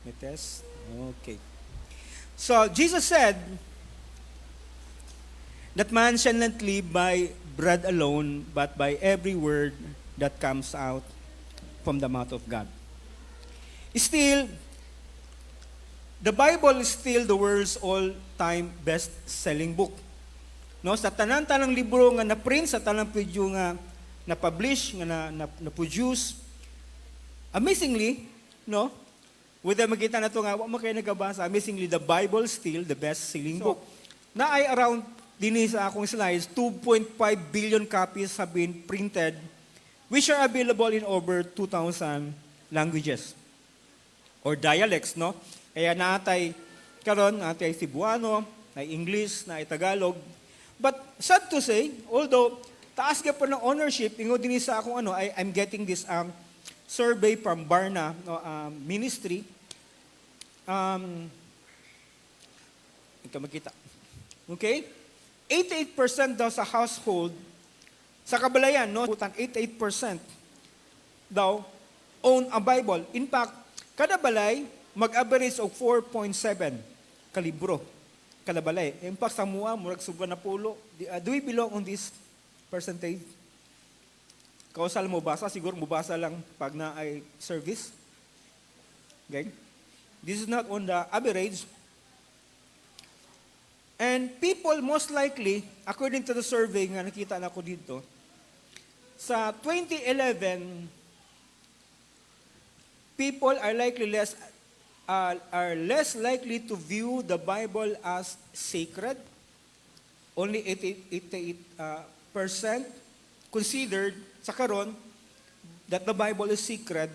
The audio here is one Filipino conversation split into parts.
May test? Okay. So, Jesus said that man shall not live by bread alone, but by every word that comes out from the mouth of God. Still, the Bible is still the world's all-time best-selling book. No, sa tanan-tanang libro nga na-print, sa tanang video nga na-publish, nga na-produce, amazingly, no, whether makita na ito nga, wala mo kayo nagabasa, amazingly, the Bible still the best-selling book. Na ay around, din sa akong slides, 2.5 billion copies have been printed, which are available in over 2,000 languages or dialects, no? Kaya natay karon natay Cebuano, na English, na Tagalog. But sad to say, although taas ka po ng ownership, ingo din sa akong I'm getting this survey from Barna ministry. Ito makita. Okay? 88% daw sa household sa kabalayan, no? 88% daw own a Bible. In fact, kada balay mag-average of 4.7 kalibro. Kada balay. In fact, sa mua, murag suga na pulo. Do we belong on this percentage? Kausal mo basa, siguro mo basa lang pag na ay service. Okay? This is not on the average. And people most likely, according to the survey nga nakita na ko dito, sa 2011, people are less likely to view the Bible as sacred. Only 88% considered sa karon that the Bible is sacred,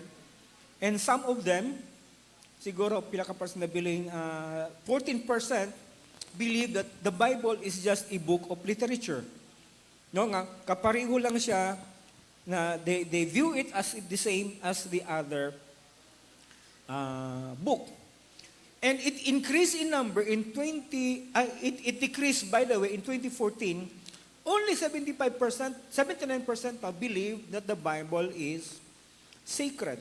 and some of them, siguro pila ka percent na biling 14% believe that the Bible is just a book of literature. No nga kapareho lang siya na they view it as the same as the other book. And it increased in number in it decreased, by the way, in 2014. Only 79% believe that the Bible is sacred.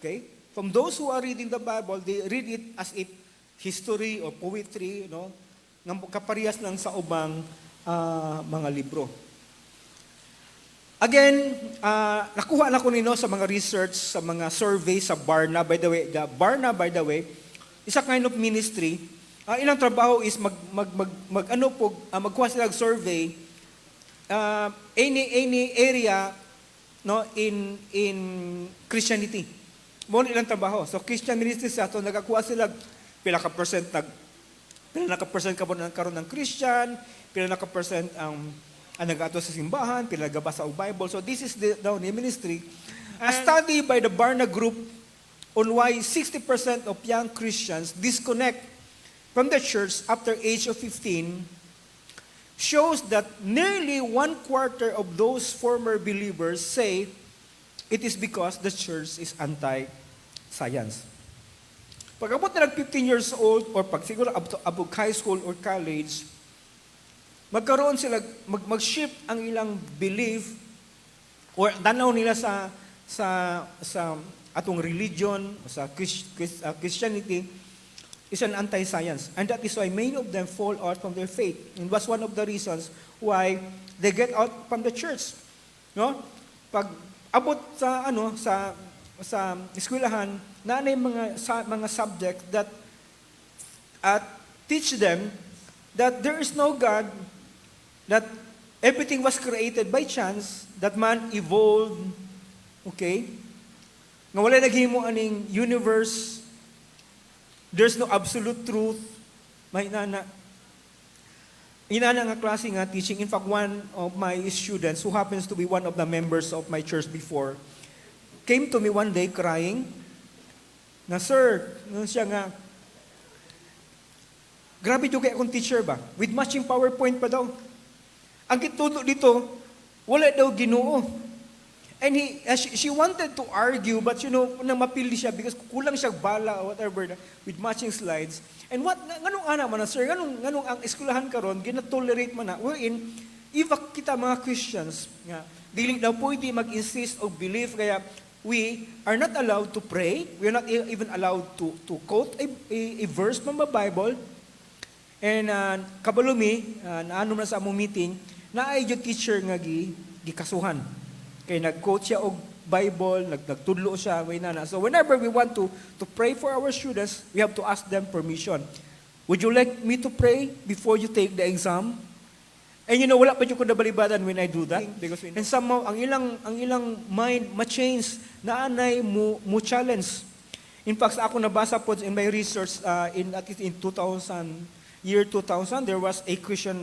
Okay? From those who are reading the Bible, they read it as if history or poetry, no? Nang kaparehas lang sa ubang mga libro. Again, nakuha na ko nino sa mga research, sa mga survey sa Barna. By the way, is a kind of ministry. Ilang trabaho is magkuha sila survey any area, no, in Christianity. Mo ilang trabaho. So Christian ministry sa to nagakuha sila pila naka percent ka ba karon ng Christian, pila naka percent ang nagato sa simbahan, pila nagabasa og Bible. So this is the ministry. A study by the Barna Group on why 60% of young Christians disconnect from the church after age of 15 shows that nearly 1/4 of those former believers say it is because the church is anti-science. Pag abot na 15 years old or pag siguro abog high school or college, magkaroon sila, mag-shift ang ilang belief or tanaw nila sa atong religion, sa Christianity, is an anti-science. And that is why many of them fall out from their faith. And was one of the reasons why they get out from the church. No? Pag abot sa eskwelahan, na mga subject that teach them that there is no God, that everything was created by chance, that man evolved, okay? Nga wala naghimo aning universe, there's no absolute truth. May inana nga klase nga teaching. In fact, one of my students, who happens to be one of the members of my church before, came to me one day crying, na, "Sir," siya nga, "grabe yung kaya akong teacher ba? With matching PowerPoint pa daw. Ang kitulo dito, wala daw Ginoo." And she wanted to argue, but nang mapili siya because kulang siya bala or whatever with matching slides. And nganong ana man na, sir, nganong ang eskwelahan karon gina-tolerate man na. Wherein, if kita mga Christians, nga, dili daw pwede mag-insist o belief, kaya we are not allowed to pray. We are not even allowed to quote a verse from the Bible. And kabalumi, naano na sa among meeting, na ay yung teacher nga gikasuhan. Kaya nag-quote siya og Bible, nagtudlo siya, way na. So whenever we want to pray for our students, we have to ask them permission. Would you like me to pray before you take the exam? And wala pa yung kunabalibadan when I do that. And somehow, ang ilang mind ma-change, naanay mo challenge. In fact, ako nabasa po in my research, at least in 2000, there was a Christian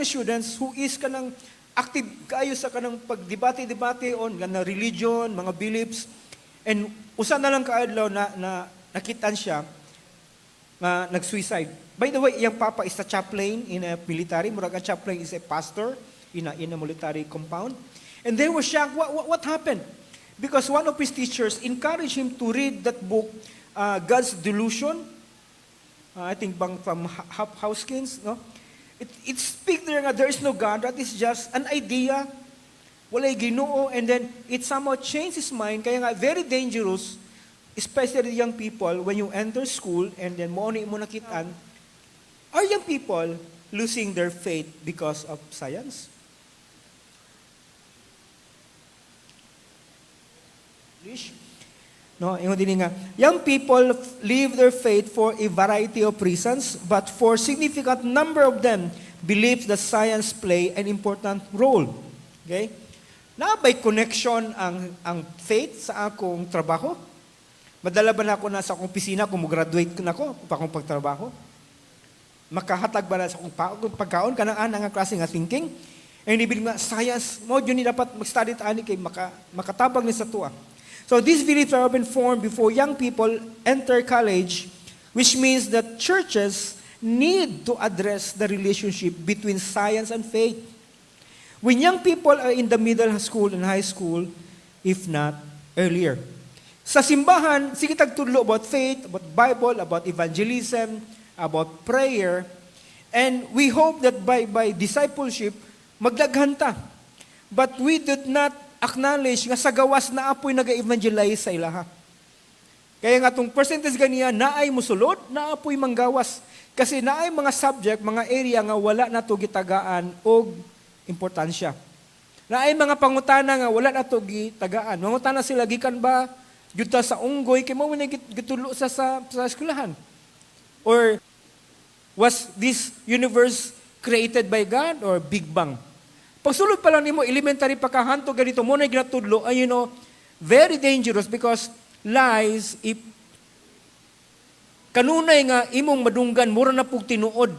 students who is kanang active kayo sa kanang pagdebate on na religion, mga beliefs. And usa na lang kaadlaw na nakitaan siya na nag-suicide. By the way, yung papa is a chaplain in a military. Murag ang chaplain is a pastor in a military compound. And they were shocked. What happened? Because one of his teachers encouraged him to read that book, God's Delusion. I think from Hopkins. No? It speaks there is no God. That is just an idea. Walay Ginoo. And then it somehow changed his mind. Kaya nga, very dangerous, especially young people, when you enter school and then mo nakitaan, are young people losing their faith because of science? No, young people leave their faith for a variety of reasons, but for significant number of them believe that science play an important role. Okay? Naabay connection ang faith sa akong trabaho? Madala ba na ako na sa akong opisina kung graduate na ako pa akong pagtrabaho? Makahatag ba na sa akong pagkaon kanang ang klase nga thinking? And ibig nga science mo yun dapat mag-study ta ani kay makatabang ni sa tuwa. So these beliefs are been formed before young people enter college, which means that churches need to address the relationship between science and faith. When young people are in the middle school and high school, if not earlier. Sa simbahan, sige tagtudlo about faith, about Bible, about evangelism, about prayer, and we hope that by discipleship, magdaghanta. But we did not acknowledge nga sa gawas na apoy nag-evangelize sa ilaha. Kaya nga itong percentage ganiya, naay musulod, naapoy manggawas. Kasi naay mga subject, mga area nga wala na ito gitagaan o importansya. Naay mga pangutana nga wala na ito gitagaan. Mangutana sila, gikan ba, yuta sa unggoy, kaya mo gitulo sa eskwelahan. Or, was this universe created by God or Big Bang? Pagsulod pa lang nimo elementary pa kahanto ganito mo na ginatudlo ay very dangerous because lies if kanunay nga imong madunggan mura na pug tinuod.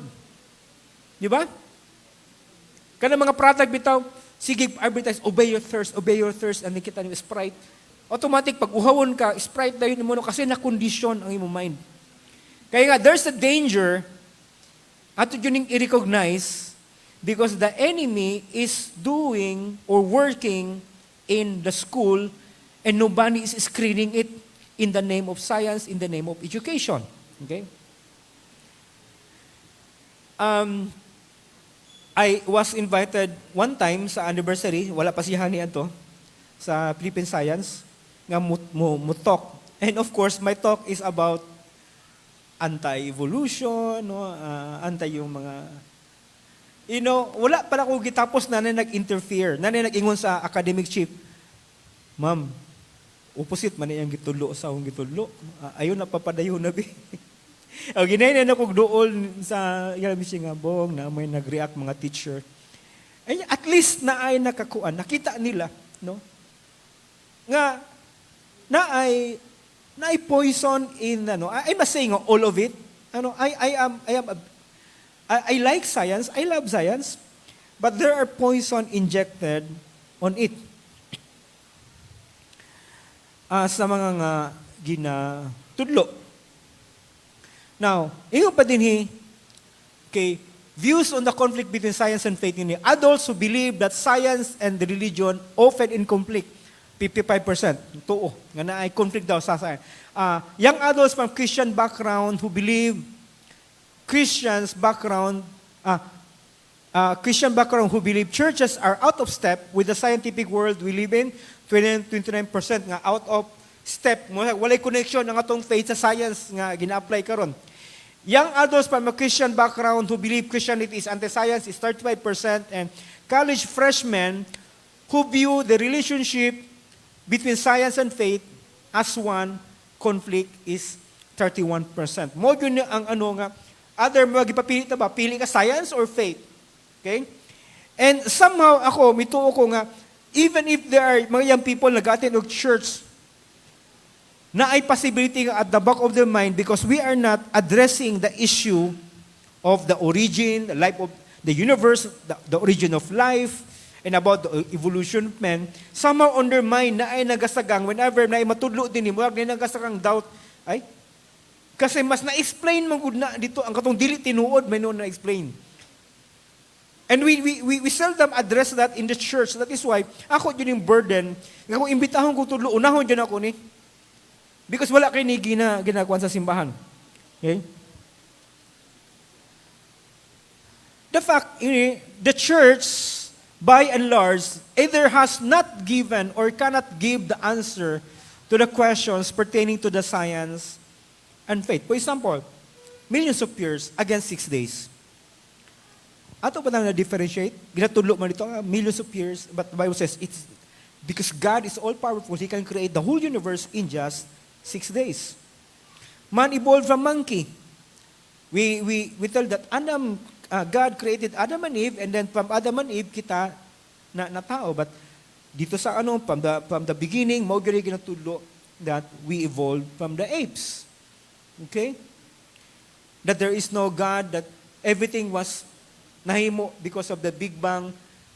Di ba? Kana mga product bitaw sige advertise obey your thirst and kita ni Sprite. Automatic pag uhawon ka Sprite dayon mo kasi na condition ang imong mind. Kaya nga there's a danger ato yun i-recognize because the enemy is doing or working in the school and nobody is screening it in the name of science, in the name of education. Okay? I was invited one time sa anniversary, wala pa siya ni ato, sa Philippine Science, nga mo talk. And of course, my talk is about anti-evolution, anti yung mga wala pa ako gitapos na nag-interfere, na nag-ingon sa academic chief. Ma'am, opposite man yung gitudlo sa akong gitudlo. Ayun na papadayon na bi. Ginay na kog duol sa ilami siya nga bong na may nag-react mga teacher. Ay, at least na ay nakakuan, nakita nila, no? Nga na ay poison in I'm not saying all of it. I like science, I love science, but there are poison injected on it. Sa mga nga ginatudlo. Now, ingo pa din okay, views on the conflict between science and faith in adults who believe that science and the religion often in conflict. 55%. Tuo. Nga na ay conflict daw sa science. Young adults from Christian background who believe Christians background, Christian background who believe churches are out of step with the scientific world we live in. 29% nga out of step. Walay connection ang atong faith sa science nga gina-apply karon. Young adults from a Christian background who believe Christianity is anti-science is 35%, and college freshmen who view the relationship between science and faith as one conflict is 31%. Mo yun ang nga, other mga gipapili ta ba, pili ka science or faith? Okay? And somehow ako, mituo ko nga, even if there are mga young people nag-attend of church, na ay possibility nga at the back of their mind because we are not addressing the issue of the origin, the life of the universe, the origin of life, and about the evolution of man. Somehow on their mind na ay nagasagang whenever na ay matudlo din mo, na nagasagang doubt, ay, kasi mas na-explain man gud na dito, ang katong dili tinuod, may noon na-explain. And we seldom address that in the church. That is why, ako yun yung burden, nga kung imbitahon ko tudlo, unahon dyan ako ni, because wala kayo ni ginagawa sa simbahan. Okay? The fact, the church, by and large, either has not given or cannot give the answer to the questions pertaining to the science and faith. For example, millions of years against 6 days. Ato pa na differentiate, ginatudlo man ito, millions of years, but the Bible says, it's because God is all-powerful, He can create the whole universe in just 6 days. Man evolved from monkey. We tell that God created Adam and Eve, and then from Adam and Eve kita na tao. But dito sa from the beginning, mo gani ginatudlo that we evolved from the apes. Okay? That there is no God, that everything was nahimo because of the Big Bang,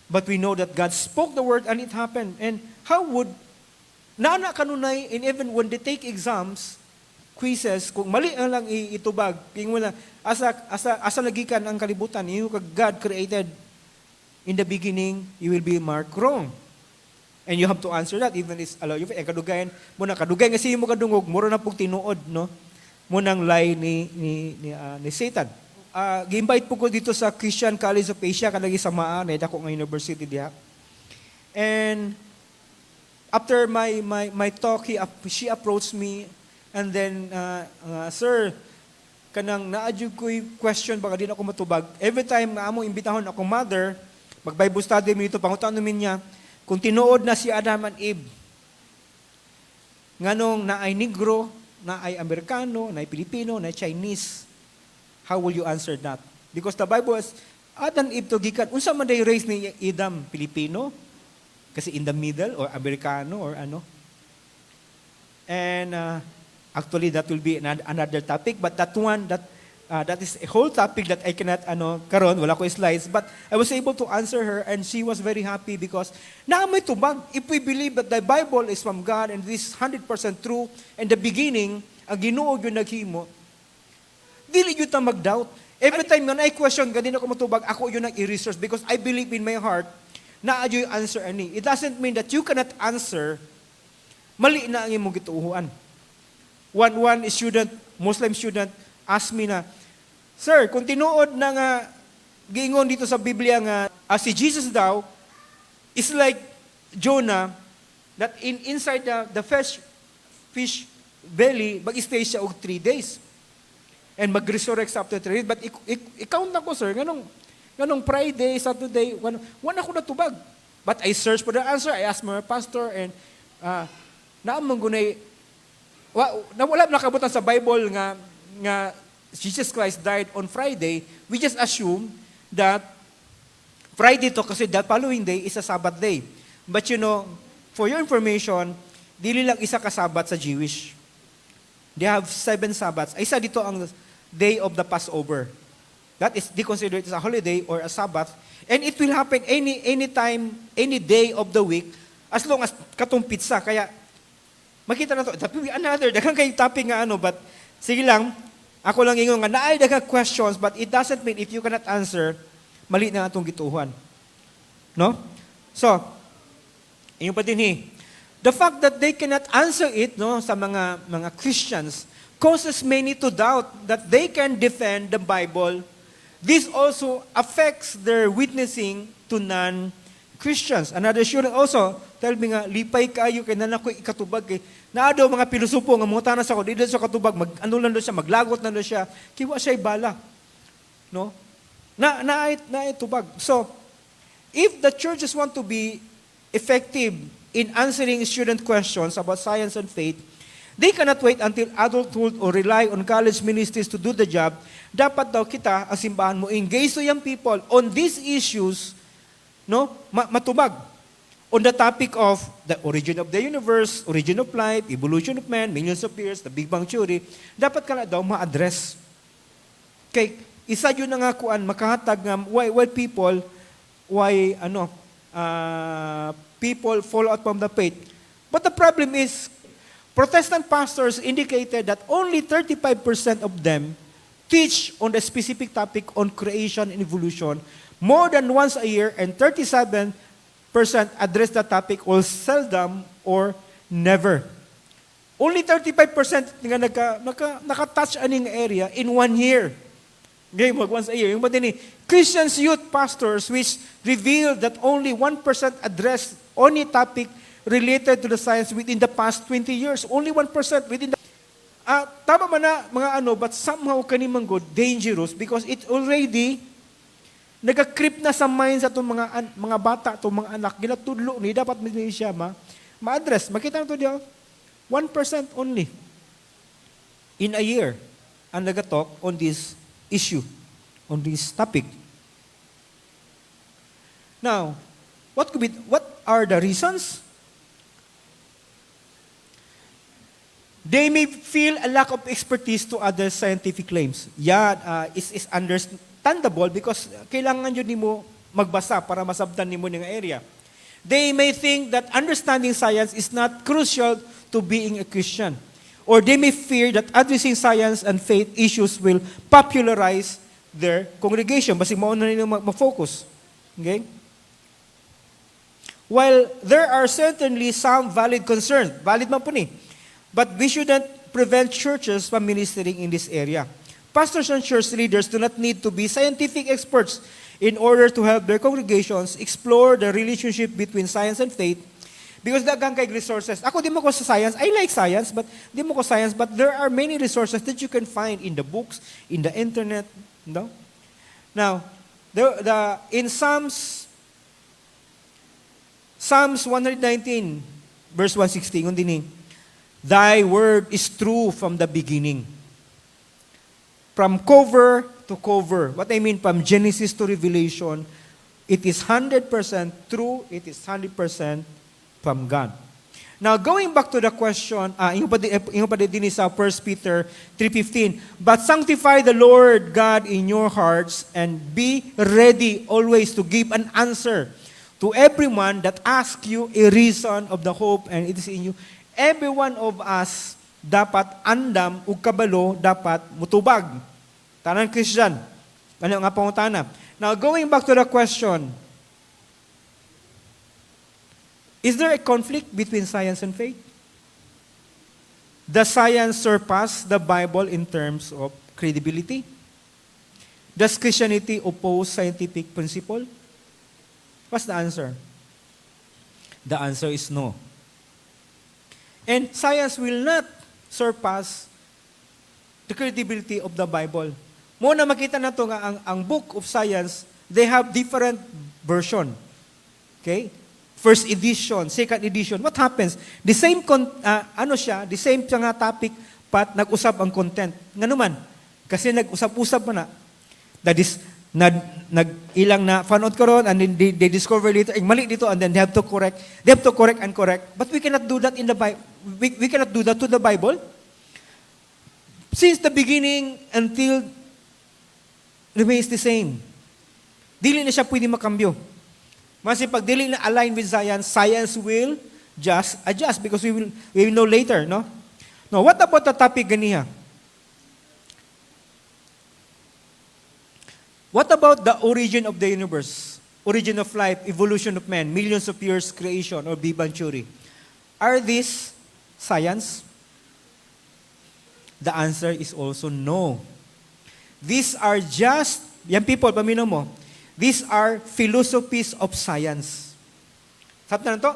but we know that God spoke the word and it happened. And how would naana kanunay, and even when they take exams, quizzes, kung mali ang lang itubag, kung wala, asa nagikan ang kalibutan, yung God created in the beginning, you will be marked wrong. And you have to answer that, even if allow you, kadugayan, muna kadugay nga siya mo kadungog, mura na pong tinuod, no? Munang lie ni Satan. Gi-invite po ko dito sa Christian College of Asia, kalagi sa Maan, ako nga university diha. And after my talk, she approached me, and then, sir, kanang naadyo ko'y question, baka din ako matubag. Every time nga among imbitahon akong mother, mag-Bible study mi dito, pangutan namin niya, kung tinuod na si Adam and Eve, nganong na ay Negro, na ay Amerikano, na ay Pilipino, na ay Chinese, how will you answer that? Because the Bible is, Adam and Eve to gikan, unsa man day race ni Adam, Pilipino? Kasi in the middle, or Amerikano, or ano. And actually, that will be another topic, but that one, that is a whole topic that I cannot, karon, wala ko slides, but I was able to answer her, and she was very happy because, naamoy tubag, if we believe that the Bible is from God, and this is 100% true, and the beginning, ang Ginoo yung naghimo, dili yun ta mag-doubt. Every time nga na-question, ganun ako matubag, ako yun ang i-research because I believe in my heart na adyo yung answer ani. It doesn't mean that you cannot answer, mali na ang imong gituuhan. One student, Muslim student, asked me na, Sir, kung tinuod na nga, giingon dito sa Biblia nga, si Jesus daw, is like Jonah, that inside the fish belly, mag-stay siya og 3 days. And mag-resurrect after 3 days. But i-count na ko, sir, ganong Friday, Saturday, one ako natubag. But I searched for the answer. I asked my pastor, and naamang gunay, wala nakabutan sa Bible nga Jesus Christ died on Friday. We just assume that Friday to kasi that following day is a Sabbath day. But for your information, dili lang isa ka Sabbath sa Jewish. They have 7 Sabbaths. Isa dito ang day of the Passover. That is, they consider it as a holiday or a Sabbath. And it will happen any time, any day of the week, as long as katong pizza. Kaya, makita na to. Another, daghang kayo topic nga but sige lang, ako lang ingon nga, naay daghang questions, but it doesn't mean if you cannot answer, mali na atong gituuhan. No? So, inyo pa din the fact that they cannot answer it, sa mga Christians, causes many to doubt that they can defend the Bible This also affects their witnessing to non-Christians. Another student also tell me nga, lipay kayo kay nanakoy ikatubag kay naa daw mga pilosopo nga mga tanas ako, di daw sa katubag, ano lang daw siya, maglagot na daw siya, kiwa siya bala. No? Na itubag. So, if the churches want to be effective in answering student questions about science and faith, they cannot wait until adulthood or rely on college ministries to do the job. Dapat daw kita, ang simbahan mo, engage to young people on these issues, no? Matubag. On the topic of the origin of the universe, origin of life, evolution of man, millions of years, the Big Bang Theory, dapat ka na daw ma-address. Kay, isa yun na nga kuan, makahatag nga, why people, people fall out from the faith. But the problem is, Protestant pastors indicated that only 35% of them teach on the specific topic on creation and evolution more than once a year, and 37% address the topic or seldom or never. Only 35% nga nakatouch aning area in 1 year. Okay, once a year. Yung ni Christians youth pastors which revealed that only 1% addressed any topic related to the science within the past 20 years. Only 1% within the... tama man na mga but somehow kanimang good, dangerous because it already nagka-creep na sa minds atong mga bata, atong mga anak, ginatudlo ni, dapat siya ma-address. Makita na ito diyo, 1% only in a year ang nagatalk on this issue, on this topic. Now, what are the reasons? They may feel a lack of expertise to other scientific claims. Is understandable because kailangan yun nimo magbasa para masabtan nimo ng area. They may think that understanding science is not crucial to being a Christian. Or they may fear that addressing science and faith issues will popularize their congregation. Basig mauna nila ma-focus. Okay? While there are certainly some valid concerns, valid man po ni, but we shouldn't prevent churches from ministering in this area. Pastors and church leaders do not need to be scientific experts in order to help their congregations explore the relationship between science and faith because daghang kay resources. Ako di mo ko sa science. I like science, but there are many resources that you can find in the books, in the internet, no? Now, in Psalms 119 verse 116 kundi ni Thy word is true from the beginning. From cover to cover. What I mean, from Genesis to Revelation, it is 100% true, it is 100% from God. Now, going back to the question, yung pa din sa 1 Peter 3:15, but sanctify the Lord God in your hearts and be ready always to give an answer to everyone that asks you a reason of the hope and it is in you. Every one of us dapat andam ug kabalo dapat mutubag. Tanan Christian. Kanya nga pangutana. Now going back to the question, is there a conflict between science and faith? Does science surpass the Bible in terms of credibility? Does Christianity oppose scientific principle? What's the answer? The answer is no. And science will not surpass the credibility of the Bible. Muna makita na ito nga ang book of science, they have different version. Okay? First edition, second edition. What happens? The same the same nga topic, but nag-usap ang content. Nga naman, kasi nag-usap-usap na. That is, ilang na fanood ko ron, and then they discover later, mali dito, and then they have to correct and correct. But we cannot do that in the Bible. We cannot do that to the Bible. Since the beginning until remains the same. Dili na siya pwede makambyo. Kasi pag dili na align with science will just adjust because we will know later, no? Now, what about the topic ganiha? What about the origin of the universe? Origin of life, evolution of man, millions of years creation, or Big Bang Theory? Are these science? The answer is also no. These are just young people, paminaw mo, these are philosophies of science. Sabi na to?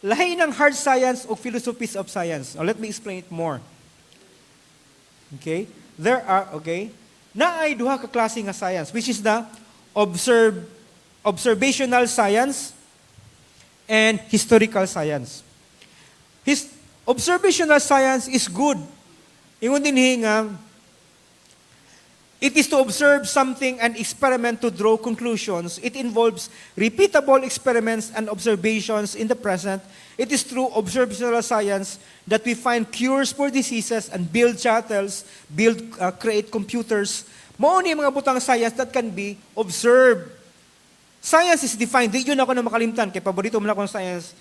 Lahi ng hard science o philosophies of science. Now, let me explain it more. Okay? Naay duha ka klase nga science, which is the observational science and historical science. Observational science is good. Ingon din nga, it is to observe something and experiment to draw conclusions. It involves repeatable experiments and observations in the present. It is through observational science that we find cures for diseases and build shuttles, create computers. Mao ni mga butang science that can be observed. Science is defined, di yun ako na makalimtan, kay paborito mo na akong science,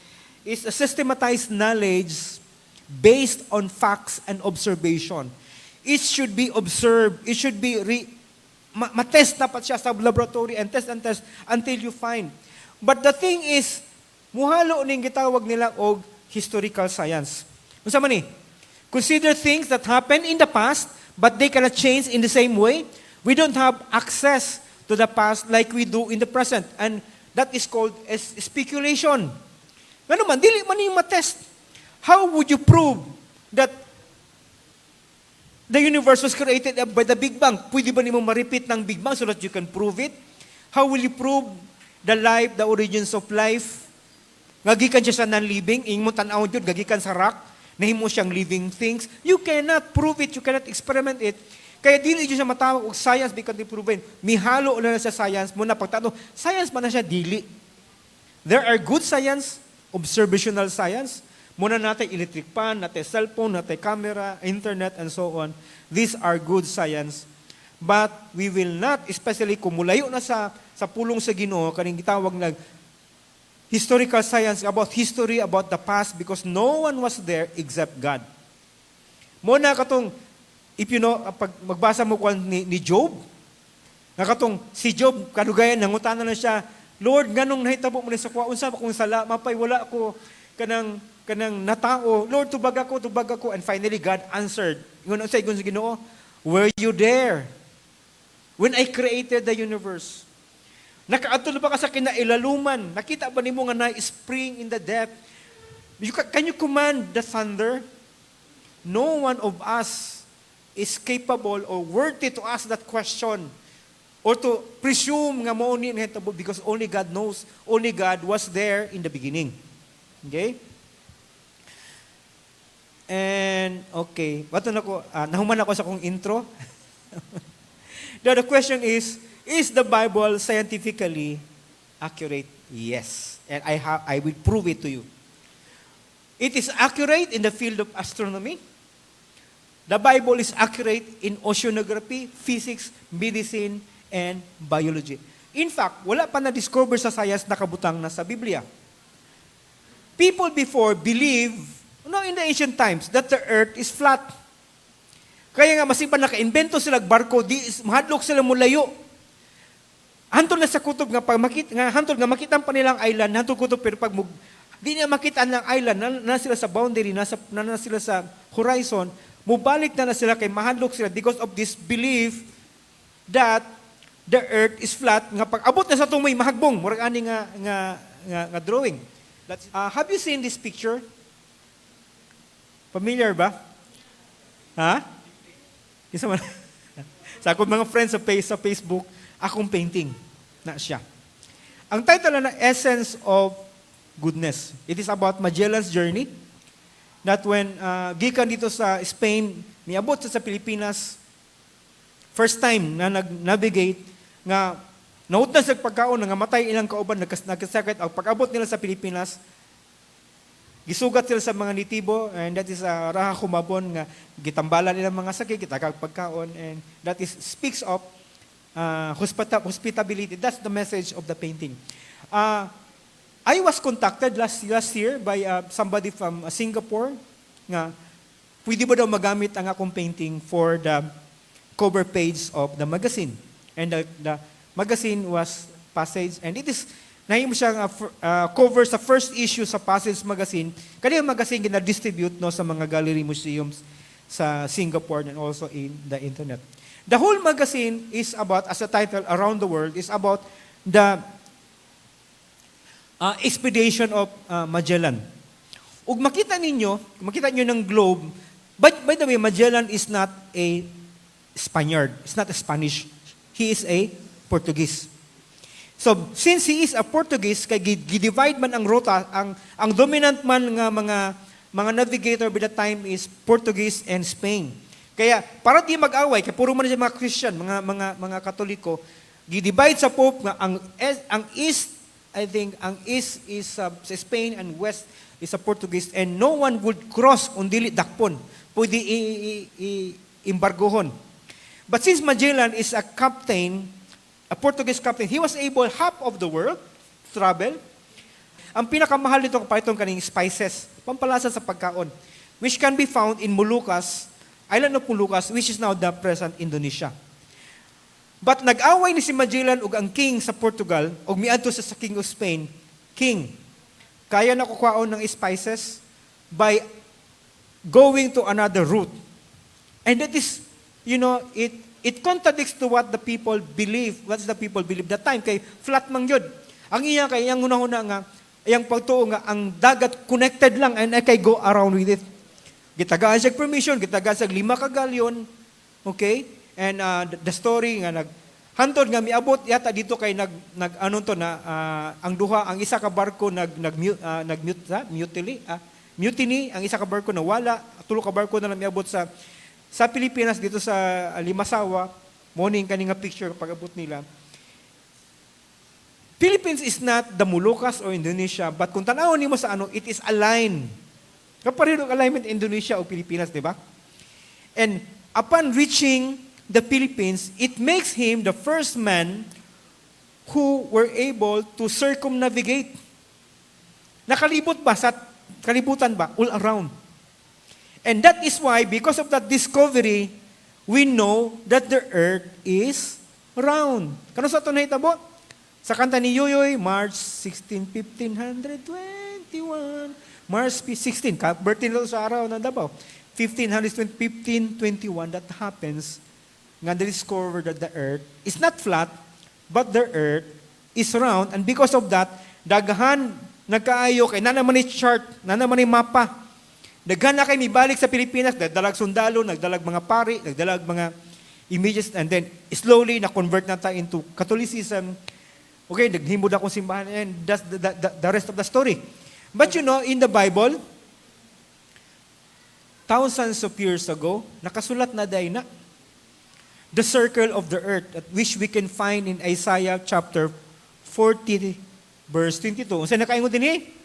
is a systematized knowledge based on facts and observation. It should be observed. It should be matest dapat siya sa laboratory and test until you find. But the thing is, muhalo ning gitawag nila og historical science. Unsa man ni? Consider things that happened in the past, but they cannot change in the same way. We don't have access to the past like we do in the present. And that is called as speculation. Ano man, dili man yung matest. How would you prove that the universe was created by the Big Bang? Pwede ba nimo ma-repeat ng Big Bang so that you can prove it? How will you prove the origins of life? Gagikan siya sa non-living, ingmo tan-aw jud gagikan sa rock, nahimo siyang living things. You cannot prove it, you cannot experiment it. Kaya dili siya matawag og science because proven. Mihalo na sa science mo na pagtanong, science man na siya dili. There are good science, observational science. Muna natin electric pan, natin cellphone, natin camera, internet, and so on. These are good science. But we will not, especially kung mulayo na sa pulong sa Ginoo, kaning gitawag na historical science about history, about the past, because no one was there except God. Muna katong, if you know, pag magbasa mo kung ni Job, nakatong si Job, kadugayan, nangutanan na siya, Lord, ganong nahitabo mo na sa kuha, unsa akong sala, mapay, wala ko kanang natao, Lord, tubag ako, and finally God answered. Ngun sa Ginoo, were you there when I created the universe? Nakaadto ba ka sa kinailaluman? Nakita ba nimo nga na spring in the depth? Can you command the thunder? No one of us is capable or worthy to ask that question or to presume nga mao ni nahitabo because only God knows. Only God was there in the beginning. Okay? And, okay, nahuman ako sa kong intro. The question is the Bible scientifically accurate? Yes. And I will prove it to you. It is accurate in the field of astronomy. The Bible is accurate in oceanography, physics, medicine, and biology. In fact, wala pa na-discover sa science na kabutang na sa Biblia. People before believe in the ancient times, that the earth is flat. Kaya nga, masipan naka-invento sila barko, mahadlok sila mulayo. Hantol na sa kutob nga, hantol nga makita pa nilang island, hantol kutob, pero pag di niya makita ng island, na sila sa boundary, na sila sa horizon, mubalik na sila kay mahadlok sila because of this belief that the earth is flat, nga pag abot na sa tumoy, mahagbong, murag ani nga drawing. Have you seen this picture? Familiar ba? Ha? Isa man. Sa akong mga friends sa Facebook, akong painting na siya. Ang title na Essence of Goodness. It is about Magellan's journey. That when gikan dito sa Spain, niabot sa Pilipinas, first time na nag-navigate, nga nautna sa pagkaon, nga matay ilang kauban, nagkasakit, ang pag-abot nila sa Pilipinas, gisugat sila sa mga nitibo, and that is raha kumabon nga gitambalan nila mga sakit, gitakag pagkaon, and that is speaks of hospitality. That's the message of the painting. I was contacted last year by somebody from Singapore nga pwede ba daw magamit ang akong painting for the cover page of the magazine. And the magazine was Passage, and it is nahimo siya cover sa first issue sa Passage magazine. Kani ang magazine gina-distribute no sa mga gallery museums sa Singapore and also in the internet. The whole magazine is about, as a title, Around the World, is about the expedition of Magellan. Ug makita ninyo ng globe, by the way, Magellan is not a Spaniard. It's not a Spanish. He is a Portuguese. So, since he is a Portuguese, kay gidivide man ang ruta, ang dominant man nga mga navigator by the time is Portuguese and Spain. Kaya, para di mag-away, kaya puro man siya mga Christian, mga Katoliko, gidivide sa Pope nga ang East, I think, ang East is sa Spain and West is a Portuguese, and no one would cross kung dili dakpon. Pwede imbargohon. But since Magellan is a captain, a Portuguese captain, he was able half of the world to travel. Ang pinakamahal nito pa itong kaning spices, pampalasa sa pagkaon, which can be found in Moluccas, island of Moluccas, which is now the present Indonesia. But nag-away ni si Magellan ug ang king sa Portugal, ug miadto sa king of Spain, king, kaya na kukuhaon ng spices by going to another route. And that is, it contradicts to what the people believe. What the people believe that time? Kay flat mang yun. Ang iya kay iyang hunahuna nga, iyang pagtuo nga, ang dagat connected lang and I kay go around with it. Gitagaan siya permission, gitagaan siya 5 ka galyon. Okay? And the story nga hantod nga miabot yata dito kay ang duha, ang isa ka barko mutiny, ang isa ka barko nawala, tulo ka barko na lang miabot sa Pilipinas, dito sa Limasawa, morning kaninga picture pag-abot nila. Philippines is not the Moluccas or Indonesia, but kung tanawon nimo sa it is aligned. Kapareho ang alignment Indonesia o Pilipinas, di ba? And upon reaching the Philippines, it makes him the first man who were able to circumnavigate. Kalibutan ba? All around. And that is why, because of that discovery, we know that the earth is round. Kano sa ito nahitabo? Sa kanta ni Yoyoy, March 16, 1521. March 16, birthday nito sa araw ng Davao. 1521, that happens, nga discover that the earth is not flat, but the earth is round. And because of that, daghan nagkaayo kay nanaman ni chart, nanaman ni mapa. Daghan na kay mibalik sa Pilipinas, nagdalag sundalo, nagdalag mga pari, nagdalag mga images, and then slowly na-convert na tayo into Catholicism. Okay, naghimod akong simbahan, and that's the rest of the story. But in the Bible, thousands of years ago, nakasulat na day na the circle of the earth, at which we can find in Isaiah chapter 40, verse 22. Unsa nakaingon dinhi?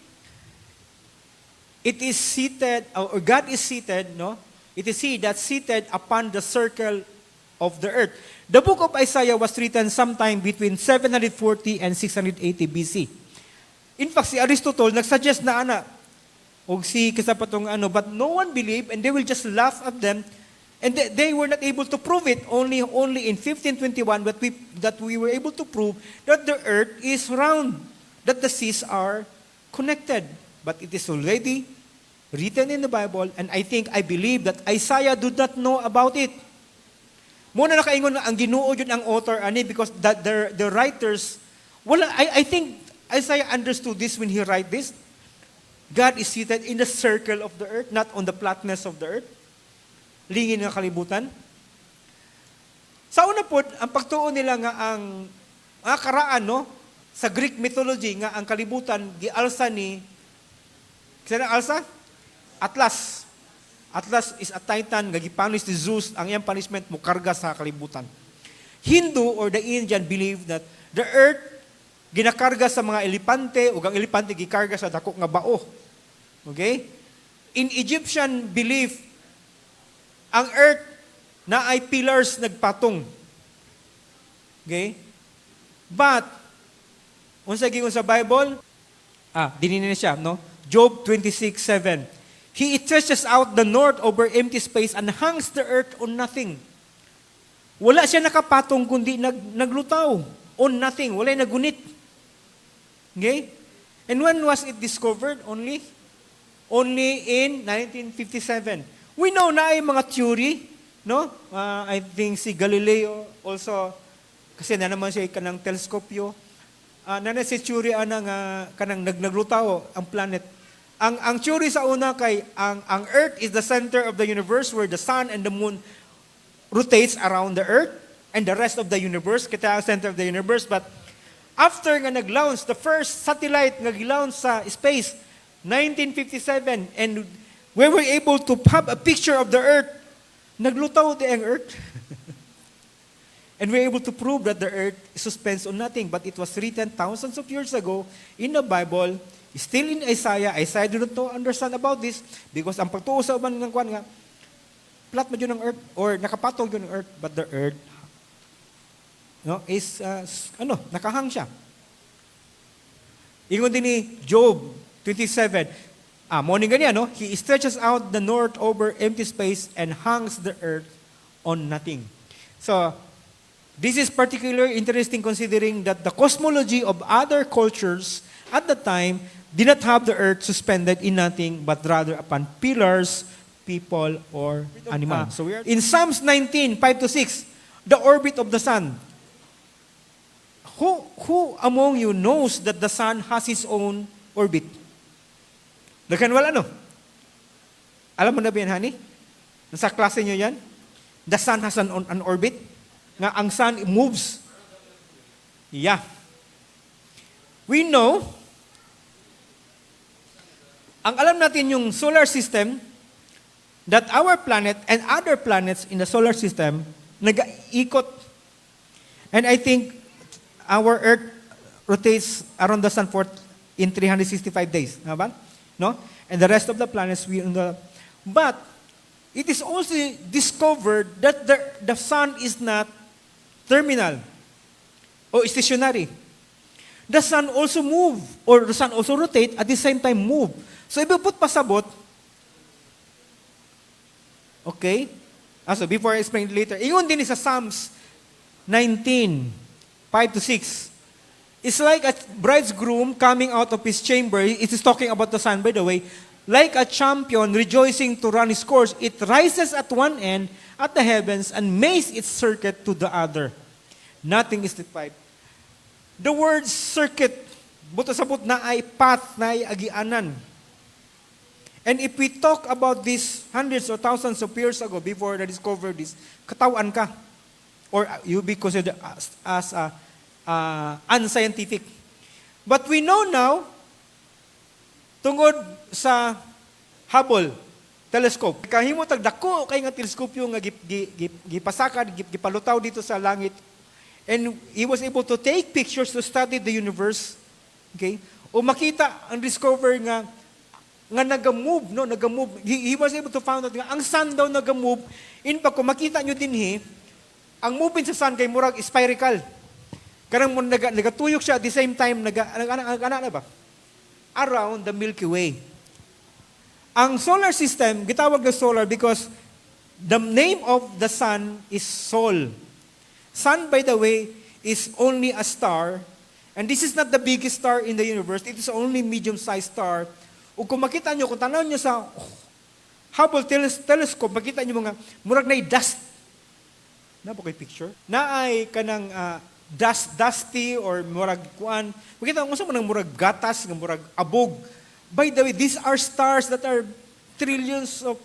It is seated, or God is seated, no? It is He that seated upon the circle of the earth. The book of Isaiah was written sometime between 740 and 680 BC. In fact, si Aristotle nagsuggest na o si kasapatong but no one believed, and they will just laugh at them, and they were not able to prove it. Only in 1521 that we were able to prove that the earth is round, that the seas are connected. But it is already written in the Bible, and I believe that Isaiah did not know about it. Muna nakaingon ang Ginoo yun ang author because that the writers, I think Isaiah understood this when he write this. God is seated in the circle of the earth, not on the flatness of the earth. Lingin ng kalibutan. Sa una po, ang pagtuon nila nga ang karaan, sa Greek mythology nga ang kalibutan gialsa ni Alsa? Atlas. Atlas is a titan nga gipanis ni Zeus, ang iyang punishment mo karga sa kalibutan. Hindu or the Indian believe that the earth ginakarga sa mga elepante ug ang elepante gikarga sa dako nga bao. Okay? In Egyptian belief, ang earth na ay pillars nagpatong. Okay? But unsa gingon sa Bible? Dininin siya, no? Job 26:7. He stretches out the north over empty space and hangs the earth on nothing. Wala siya nakapatong kundi naglutaw on nothing. Wala nagunit. Okay? And when was it discovered? Only in 1957. We know na ay mga theory, no? I think si Galileo also, kasi na naman siya kanang teleskopyo, na si theory anang kanang naglutaw ang planet. Ang theory sa una kay ang Earth is the center of the universe where the sun and the moon rotates around the Earth and the rest of the universe, kita ang center of the universe. But after nga nag-launch, the first satellite nga gilaunch sa space, 1957, and we were able to have a picture of the Earth, naglutaw di ang Earth. And we're able to prove that the Earth suspends on nothing, but it was written thousands of years ago in the Bible, still in Isaiah. Isaiah do not understand about this because ang pagtuo sa uban ng kwan nga, flat mo yun ng Earth or nakapatong yun ng Earth, but the Earth is, nakahang siya. Ingon din ni Job 27, morning ganyan, no? He stretches out the north over empty space and hangs the earth on nothing. So, this is particularly interesting considering that the cosmology of other cultures at the time did not have the earth suspended in nothing, but rather upon pillars, people, or animals. So in Psalms 19, 5-6, the orbit of the sun. Who among you knows that the sun has its own orbit? Dakan wala, no? Alam mo na ba yan, honey? Nasa klase nyo yan? The sun has an orbit. Nga ang sun moves. Yeah. We know, ang alam natin yung solar system, that our planet and other planets in the solar system, nag-ikot. And I think our Earth rotates around the sun in 365 days. Ba? No? And the rest of the planets, but it is also discovered that the sun is not terminal or stationary. The sun also move, or the sun also rotate at the same time move. So if you put pasabot, okay? So before I explain it later, iyon din sa Psalms 19, 5-6. It's like a bridegroom coming out of his chamber. It is talking about the sun, by the way. Like a champion rejoicing to run his course, it rises at one end at the heavens and makes its circuit to the other. Nothing is deprived. The word circuit, buto sabot na ay path, na ay agianan. And if we talk about this hundreds or thousands of years ago, before they discovered this, katawan ka. Or you be considered as unscientific. But we know now, tungod sa Hubble telescope, kahimo tagdako kay nga teleskopyo nga gipasakad, gipalutaw dito sa langit, and he was able to take pictures to study the universe. Okay? O makita ang discover nga naga-move, no, naga-move. He was able to found out nga ang sun daw naga-move. In fact, kung makita nyo din ang movement sa sun kay murag spherical. Karang mo nagatuyok siya at the same time around the Milky Way. Ang solar system gitawag na solar because the name of the sun is Sol. Sun, by the way, is only a star, and this is not the biggest star in the universe. It is only medium-sized star. Ug kung makita nyo, kung tanaw nyo sa Hubble telescope, makita nyo mga murag na dust. Na ba ko'y picture? Na ay kanang dusty or murag kuan. Makita mo sa manang murag gatas, ng murag abog. By the way, these are stars that are trillions of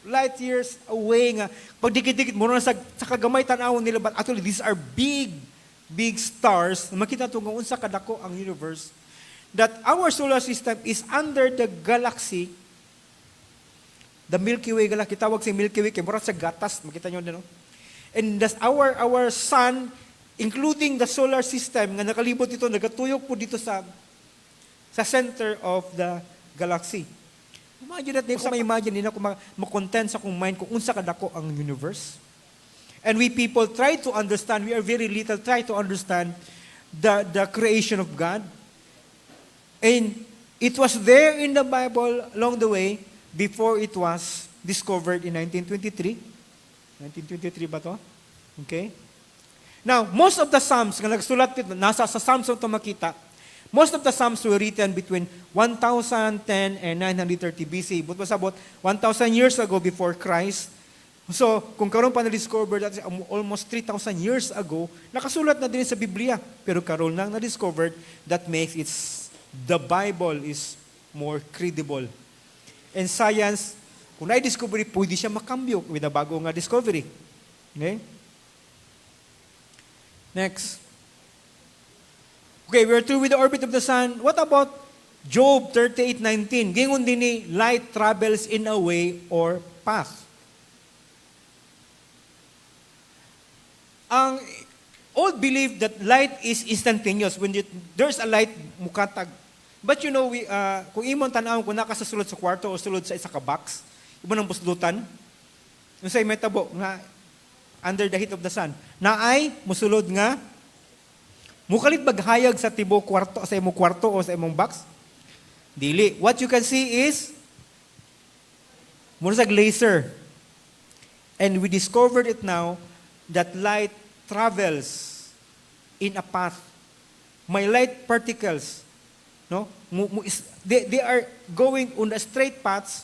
light years away nga. Pag dikit-dikit mo na sa kagamay tanawon nila, but actually these are big stars. Makita ito nga unsa kadako ang universe. That our solar system is under the galaxy, the Milky Way galaxy. Tawag si Milky Way kay murag sa gatas. Makita nyo din, no? And that's our sun, including the solar system, nga nakalibot ito, nagatuyok po dito sa center of the galaxy. Imagine natin, kung ma-imagine nila, kung makontent sa kong mind, kung unsa kadako ang universe. And we people try to understand, we are very little, try to understand the creation of God. And it was there in the Bible along the way before it was discovered in 1923. 1923 ba to? Okay? Now, most of the Psalms, nga nagsulat dito, nasa sa Psalms ito makita, Most of the Psalms were written between 1010 and 930 BC. But was about 1,000 years ago before Christ. So, kung karon pa na-discover, that is almost 3,000 years ago, nakasulat na din sa Biblia. Pero karon lang na-discovered, that makes the Bible is more credible. And science, kung na-discovery, pwede siya makambyo with a bagong discovery. Okay? Next. Okay, we're through with the orbit of the sun. What about Job 38:19? Gingon din ni, light travels in a way or path. Ang old belief that light is instantaneous. When there's a light, mukatag. But you know, kung imong tanaw, kung nakasasulod sa kwarto o sulod sa isa ka box, iba ng buslutan, yung sa'y may tabo, nga, under the heat of the sun, na ay musulod nga, mukalit baghayag sa tibo kwarto, sa imong kwarto o sa imong box? Dili. What you can see is, muna sa laser. And we discovered it now, that light travels in a path. May light particles, no? They are going on a straight paths,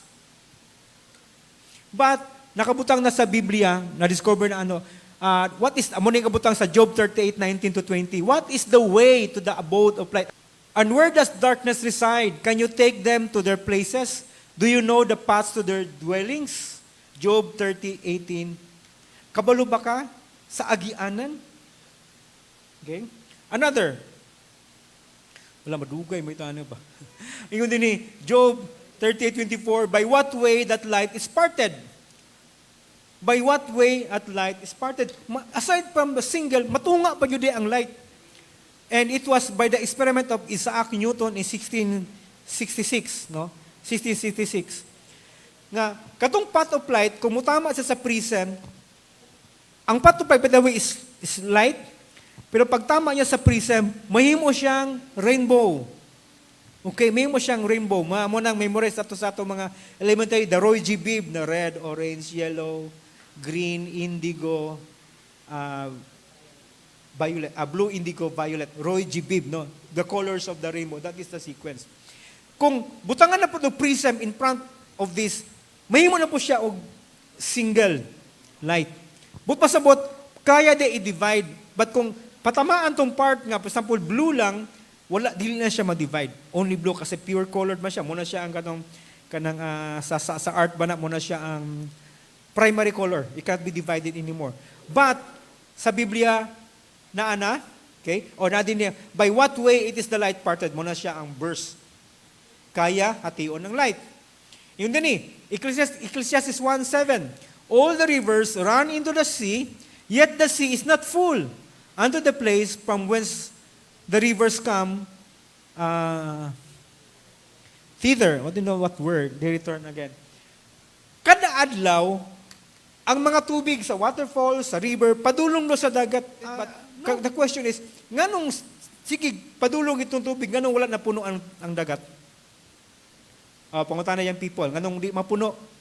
but nakabutang na sa Biblia, na-discover na what is, amo na kabutang sa Job 38:19-20, what is the way to the abode of light? And where does darkness reside? Can you take them to their places? Do you know the paths to their dwellings? Job 30:18. Kabalo ba ka sa agianan? Okay? Another. Wala madugay, may tano ba? Ingon din ni Job 38:24, by what way that light is parted? By what way at light is parted? Aside from the single, matunga pa yun ang light. And it was by the experiment of Isaac Newton in 1666, no? 1666. Nga, katong path of light, kung mutama siya sa prism, ang path of light, by the way, is light, pero pag tama niya sa prism, mahimo siyang rainbow. Okay, mahimo siyang rainbow. Mo nang memorize ato sa ato mga elementary, the Roy G. Bibb na red, orange, yellow, green, indigo, violet, blue, indigo, violet. Roy G. Bibb, no? The colors of the rainbow. That is the sequence. Kung butangan na po the prism in front of this, mahimo na po siya og single light. But pasabot, kaya de i-divide. But kung patamaan tong part nga, for example, blue lang, wala, dili na siya ma-divide. Only blue kasi pure colored man siya. Muna siya ang kanang sa art ba na, muna siya ang primary color. It can't be divided anymore. But, sa Biblia, okay, o na din niya, by what way it is the light parted, muna siya ang verse. Kaya hation ng light. Yun din Ecclesiastes 1:7. All the rivers run into the sea, yet the sea is not full unto the place from whence the rivers come thither. What do you know what word? They return again. Kada adlaw, ang mga tubig sa waterfall, sa river, padulong no sa dagat. But the question is, nganong, sige, padulong itong tubig, nganong wala na puno ang dagat? Pangutan na yan people, nganong di mapuno?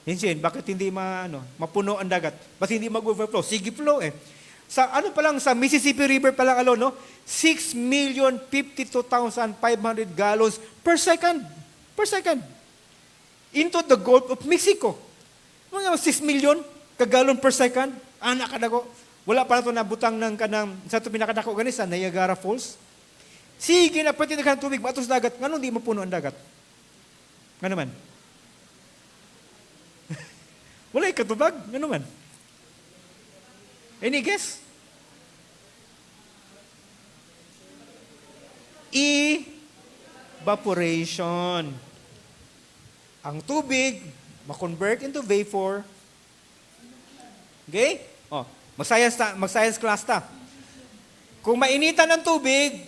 Hinsin, bakit hindi mapuno ang dagat? Bakit hindi mag-overflow? Sige flow eh. Sa pa lang, sa Mississippi River pa lang alone, no? 6,052,500 gallons per second. Per second. Into the Gulf of Mexico. Mga 6 million kagalon per second. Anak kadako. Wala pa na ito nabutang ng sa ito pinakadako ganis, sa Niagara Falls. Sige na, pati naghan tubig, matos dagat. Nga di mapuno ang dagat? Nga naman? Wala ikatubag. Nga naman? Any guess? Evaporation. Ang tubig, ma-convert into vapor. Okay? Mag-science class ta. Kung mainitan ng tubig,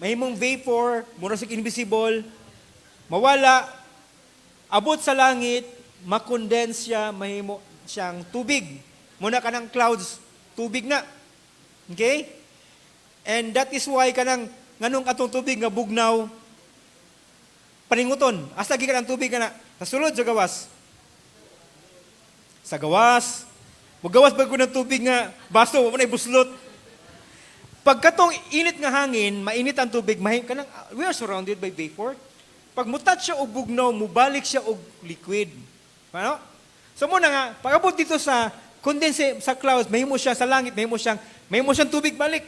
mahimong vapor, mura sig invisible, mawala, abot sa langit, makondense siya, mahimo siyang tubig. Muna ka ng clouds, tubig na. Okay? And that is why nganong atong tubig nga bugnaw, paninguton. Asa gikan ang tubig kana? Sa sulod sa gawas. Sa gawas. Magawas ba ko ng tubig nga baso, mo na ibuslot. Pagkatong init nga hangin, mainit ang tubig, we are surrounded by vapor. Pag mutat siya og bugnaw, mubalik siya og liquid. Ano? So muna nga, pag-abot dito sa condense sa clouds, mahimo siya sa langit, mahimo siyang tubig balik.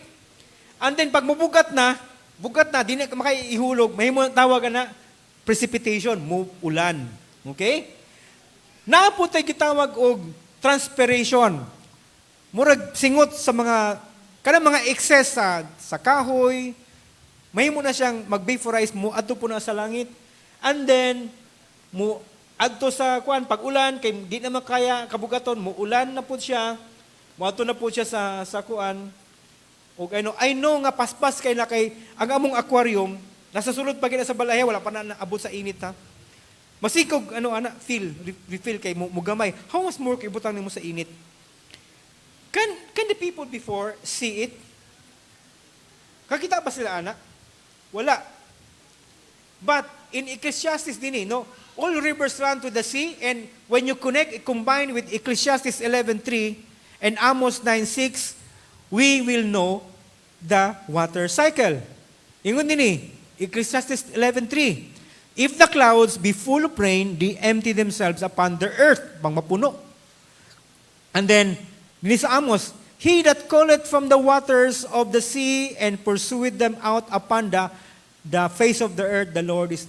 And then pag bugat na, di na makaihulog, mahimo tawagan na precipitation, ulan. Okay? Naapo tayo gitawag og transpiration. Murag singot sa kanang mga excess sa kahoy, mahimo na siyang mag-vaporize mo adto po na sa langit. And then mo adto sa pag ulan kay di na makaya kabugaton, mo ulan na po siya. Moadto na po siya sa kuan. Og I know nga paspas kay ang among aquarium nasa sulod pa gina sa balaya, wala pa na naabot sa init ha. Masikog refill kay mo gamay. How much more kay butang nimo sa init? Can the people before see it? Kakita ba sila, anak? Wala. But in Ecclesiastes din, no? All rivers run to the sea, and when you combine with Ecclesiastes 11:3 and Amos 9:6, we will know the water cycle. Ingon din Ecclesiastes 11:3. If the clouds be full of rain, they empty themselves upon the earth, pang mapuno. And then, din sa Amos, he that calleth from the waters of the sea and pursueth them out upon the face of the earth, the Lord is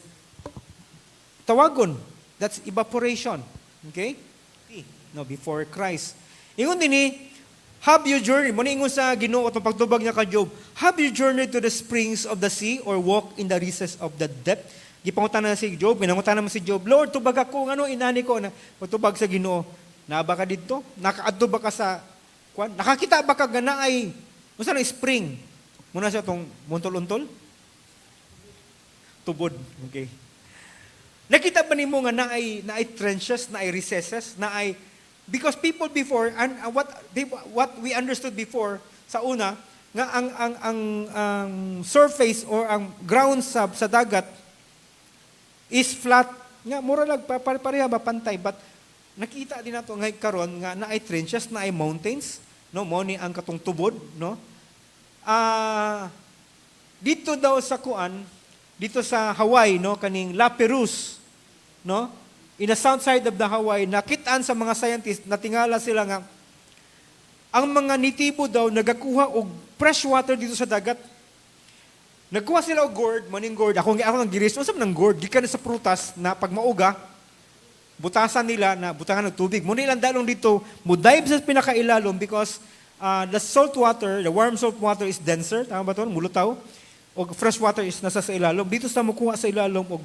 tawagon. That's evaporation. Okay? No, before Christ. Ingon din have you journeyed? Muna ingon sa Ginoo at pagtubag niya ka Job, have you journeyed to the springs of the sea or walk in the recess of the depth? Gipangutan na si Job, minangutan naman si Job, Lord, tubag ako, inani ko, pagtubag sa Ginoo, naba ka dito? Nakaadto ba ka sa, nakakita ba ka gana ay, musta na spring? Muna siya itong muntol-untol? Tubod, okay. Nakita ba ni mo nga na ay trenches, na ay recesses, na ay, because people before, and what we understood before, sa una, nga ang surface or ang ground sa dagat is flat, nga mura lang, pareha ba pantay, but nakita din nato ngay karon nga na ay trenches, na ay mountains, no, mo ni ang katong tubod, no. Dito daw sa dito sa Hawaii, no, kaning La Perouse, no, in the south side of the Hawaii, nakitaan sa mga scientists, natingala sila nga ang mga nitibo daw nagakuha og fresh water dito sa dagat. Nagkuha sila og gourd, maning gourd, ako nang giris, unsa man ang gourd, gikan sa prutas na pag mauga, butasan nila na butahan ng tubig. Muna ilang dalong dito, mo dive sa pinakailalom because the salt water, the warm salt water is denser, tama ba ito? Mulutaw. O fresh water is nasa sa ilalom. Dito sa mukuha sa ilalom og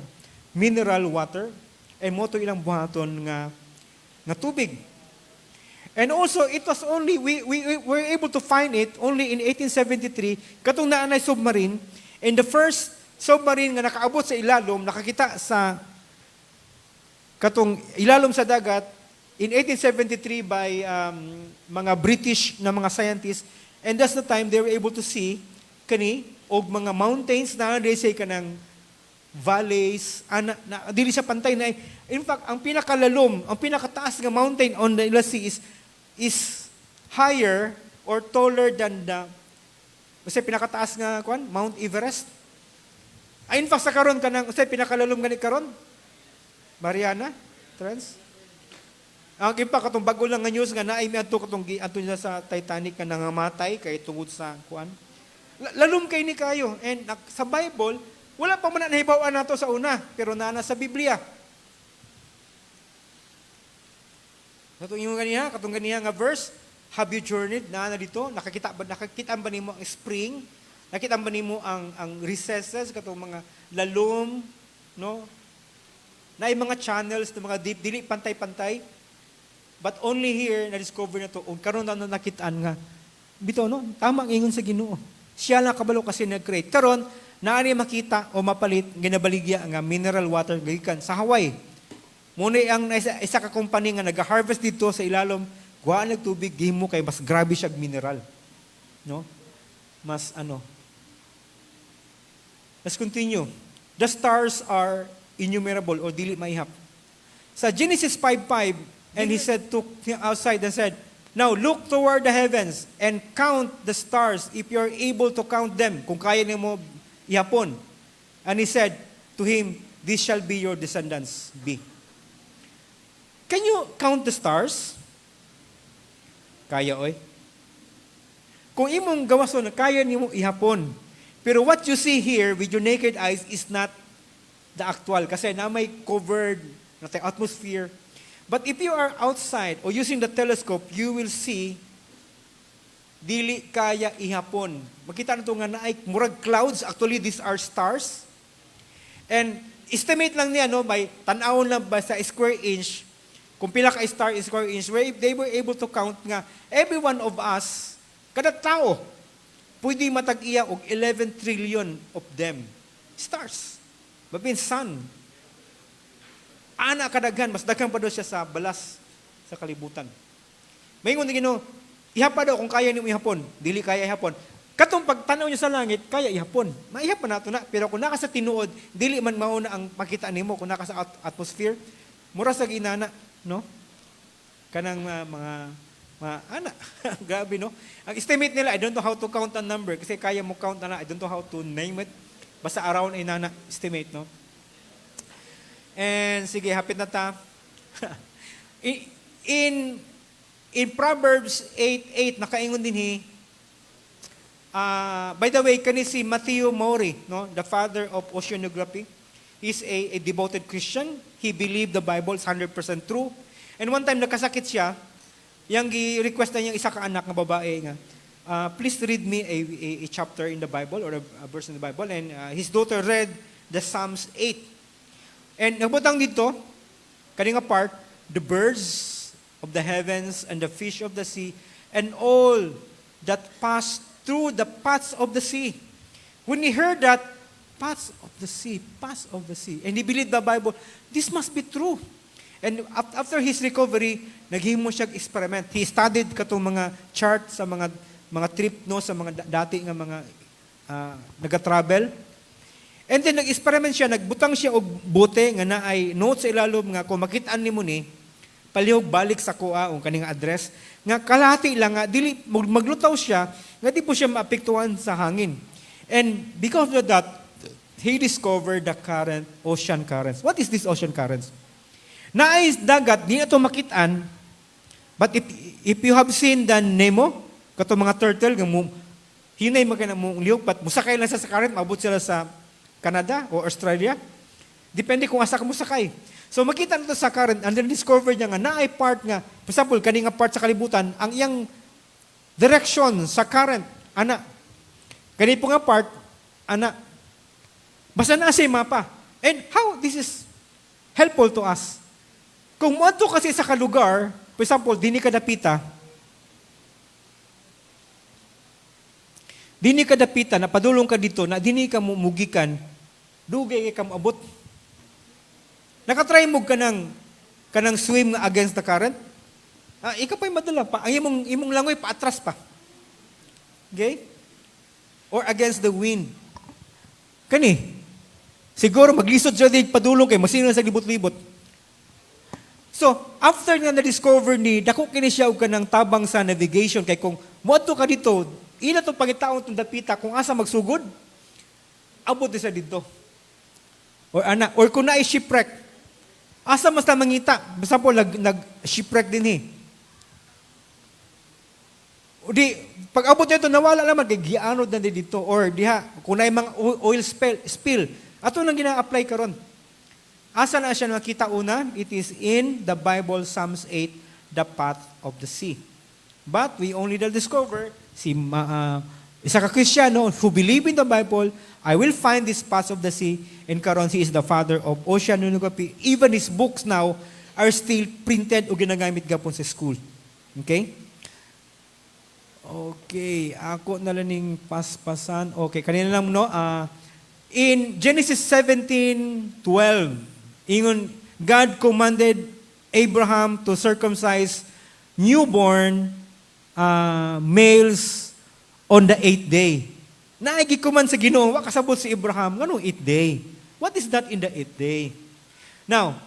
mineral water, and mo to ilang buhaton nga tubig. And also, it was only, we were able to find it only in 1873, katong naanay submarine, and the first submarine nga nakaabot sa ilalom, nakakita sa katong ilalom sa dagat, in 1873 by mga British na mga scientists, and that's the time they were able to see og mga mountains na say kanang valleys, dili sa pantay na. In fact, ang pinakalalom, ang pinakataas nga mountain on the sea is higher or taller than kasi pinakataas nga Mount Everest. In fact, sa karon kanang pinakalalom gani karon, Mariana Trench. Ang ipa katong bago lang nga news nga naay mi adto niya sa Titanic nga nangamatay kay tungod sa lalom kay ni kayo. And sa Bible, wala pa man nahibaw-an nato sa una, pero nana sa Biblia. Katong ganiha nga verse, have you journeyed na dito? Nakakita ba nimo ang spring? Nakita ba nimo ang recesses katong mga lalom, no? Na mga channels, na mga deep, dili pantay-pantay. But only here na discover na to, karon na nakitaan nga. Bito no, tama ang ingon sa Ginoo. Siya lang kabalo kasi nag-create. Karon naani makita o mapalit ginabaligya nga mineral water gikan sa Hawaii. Muna ang isa ka company nga nag-harvest dito sa ilalom, kuhaan ng tubig, gihimo kay mas grabe siya mineral. No? Mas Let's continue. The stars are innumerable or dili maihap. Sa Genesis 5:5, and he said, took him outside and said, Now, look toward the heavens and count the stars if you are able to count them. Kung kaya niyo mo ihapon. And he said to him, this shall be your descendants be. Can you count the stars? Kaya, oy. Kung imong gawason, kaya niyo ihapon. Pero what you see here with your naked eyes is not the actual. Kasi na may covered na atmosphere. But if you are outside or using the telescope, you will see dili kaya ihapon. Makita na ito nga na ay murag clouds. Actually, these are stars. And estimate lang niya, no, may tanawon lang ba sa square inch, kung pila ka star is square inch, where if they were able to count nga, every one of us, kada tao, pwede matag-iya og 11 trillion of them. Stars. Mabin sun. Ana kadaghan, mas daghan pa daw siya sa balas sa kalibutan. Mayingon na gino, ihapa daw kung kaya niyo ihapon. Dili kaya ihapon. Katong pagtanaw niyo sa langit, kaya ihapon. Maihapon nato na. Pero kung naka sa tinuod, dili man mauna ang makita nimo kung naka sa atmosphere, mura sa ginana, no? Kanang mga ana. Grabe, no? Ang estimate nila, I don't know how to count a number kasi kaya mo count na, I don't know how to name it. Basta around ay nana estimate, no? And sige, hapit na ta. in Proverbs 8:8 nakaingon din by the way, kani si Matthew Maury, no, the father of oceanography. He's a devoted Christian. He believed the Bible is 100% true. And one time nakasakit siya, yang gi-request na niyang isa ka anak nga babae nga, please read me a chapter in the Bible or a verse in the Bible. And his daughter read the Psalms 8. And nagbutang dito, kaninga part, the birds of the heavens and the fish of the sea and all that pass through the paths of the sea. When he heard that, paths of the sea, and he believed the Bible, this must be true. And after his recovery, naghimo siya experiment. He studied katong mga chart sa mga trip, no, sa mga dati nga mga nag-travel. And then nag-experiment siya, nagbutang siya og bote nga na ay note sa ilalom nga kung makitaan nimo ni palihog balik sa kuha o kaning address nga kalahati lang nga dili maglutaw siya nga di po siya maapektuhan sa hangin. And because of that, he discovered the ocean currents. What is this ocean currents? Naay dagat di ato makitaan, but if you have seen the Nemo, kato mga turtle nga hinay magana mong lihok pat musakay lang sa current, maabot sila sa Canada o Australia. Depende kung asa ka mo sakay. So makita nito sa current, and then discover niya nga naay part nga, for example, kaninga part sa kalibutan, ang iyang direction sa current, ana. Kani po nga part, ana. Basta na sa mapa. And how this is helpful to us. Kung mo kasi sa kalugar, for example, dini ka dapita, napadulong ka dito, na dini ka mugikan, dugay ka moabot. Nakatry mo ka ng swim nga against the current? Ikaw pa'y madala pa. Ang imong langoy, paatras pa. Okay? Or against the wind. Kani, siguro maglisod siya din padulong kay masino sa libot-libot. So, after nga na-discover ni, dako kini siya og kanang tabang sa navigation, kay kung moadto ka dito, ila to pagitaon tong dapita kung asa magsugod, abot sa dito. Or kung naay shipwreck, asa mas na mangita, basta po nag-shipwreck din O di, pag abot nito, nawala naman, kay gianod na din dito. Or diha, kung naay mga oil spill, ato nang gina-apply karon. Asa na siya nakita una? It is in the Bible, Psalms 8, the path of the sea. But we only discover isa ka Kristiyano who believe in the Bible, I will find this paths of the sea, and karon he is the father of oceanography. Even his books now are still printed o ginagamit gapon sa school. Okay? Okay, ako na lang ning paspasan. Okay, kanina lang no. In Genesis 17:12, ingon God commanded Abraham to circumcise newborn males on the 8th day. Naigikuman sa Ginoo, wa kasabot si Abraham, nganong 8th day? What is that in the 8th day? Now,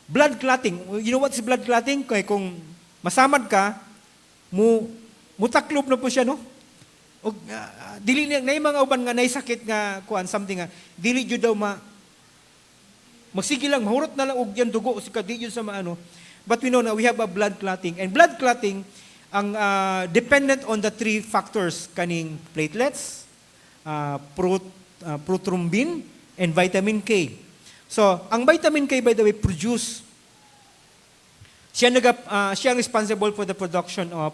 blood clotting. You know what is blood clotting? Kaya kung masamad ka, mutaklob na po siya, no? Og dili na mga uban nga naisakit nga kuan something nga dili jud daw magsige lang mahurot na lang og yan dugo o sika di yun sa maano. But we know na we have a blood clotting, and blood clotting ang dependent on the three factors kaning platelets, prothrombin, and vitamin K. So ang vitamin K, by the way, siya responsible for the production of